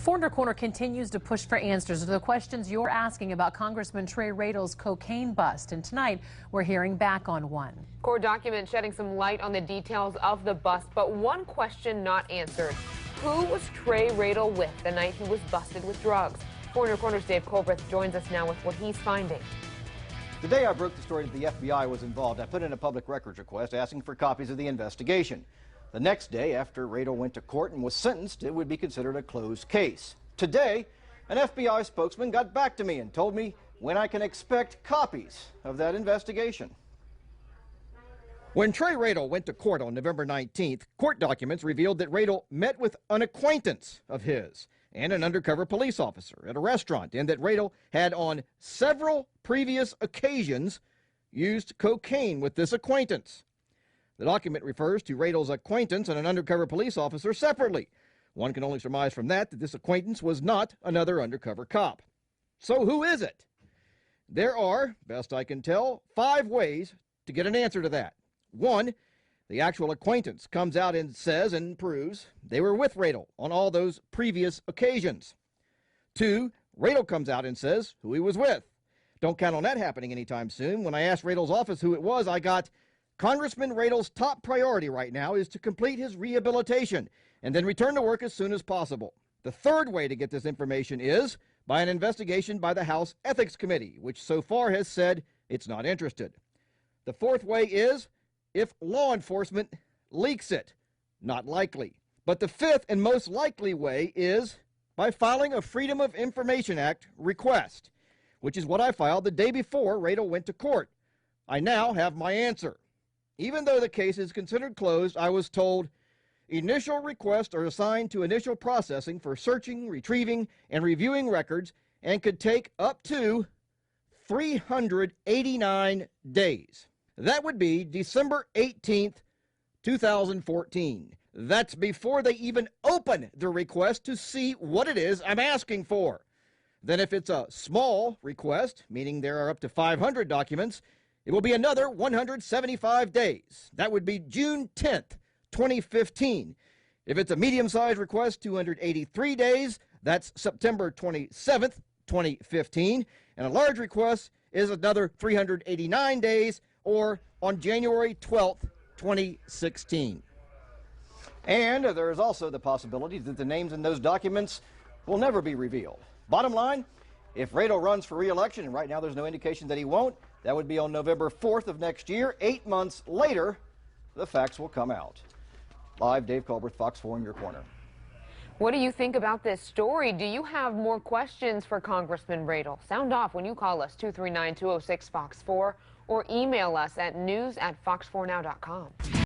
Foreigner Corner continues to push for answers to the questions you're asking about Congressman Trey Radel's cocaine bust. And tonight, we're hearing back on one. Court documents shedding some light on the details of the bust, but one question not answered. Who was Trey Radel with the night he was busted with drugs? Foreigner Corner's Dave Colbreth joins us now with what he's finding. The day I broke the story that the FBI was involved, I put in a public records request asking for copies of the investigation. The next day, after Radel went to court and was sentenced, it would be considered a closed case. Today, an FBI spokesman got back to me and told me when I can expect copies of that investigation. When Trey Radel went to court on November 19th, court documents revealed that Radel met with an acquaintance of his and an undercover police officer at a restaurant, and that Radel had on several previous occasions used cocaine with this acquaintance. The document refers to Radel's acquaintance and an undercover police officer separately. One can only surmise from that this acquaintance was not another undercover cop. So who is it? There are, best I can tell, 5 ways to get an answer to that. 1, the actual acquaintance comes out and says and proves they were with Radel on all those previous occasions. 2, Radel comes out and says who he was with. Don't count on that happening anytime soon. When I asked Radel's office who it was, I got, Congressman Radel's top priority right now is to complete his rehabilitation and then return to work as soon as possible. The 3rd way to get this information is by an investigation by the House Ethics Committee, which so far has said it's not interested. The 4th way is if law enforcement leaks it. Not likely. But the 5th and most likely way is by filing a Freedom of Information Act request, which is what I filed the day before Radel went to court. I now have my answer. Even though the case is considered closed, I was told initial requests are assigned to initial processing for searching, retrieving, and reviewing records and could take up to 389 days. That would be December 18th, 2014. That's before they even open the request to see what it is I'm asking for. Then if it's a small request, meaning there are up to 500 documents, it will be another 175 days. That would be June 10th, 2015. If it's a medium-sized request, 283 days. That's September 27th, 2015. And a large request is another 389 days, or on January 12th, 2016. And there is also the possibility that the names in those documents will never be revealed. Bottom line, if Radel runs for re-election, and right now there's no indication that he won't, that would be on November 4th of next year. 8 months later, the facts will come out. Live, Dave Colbreth, Fox 4 in your corner. What do you think about this story? Do you have more questions for Congressman Radel? Sound off when you call us 239-206-FOX4 or email us at news@fox4now.com.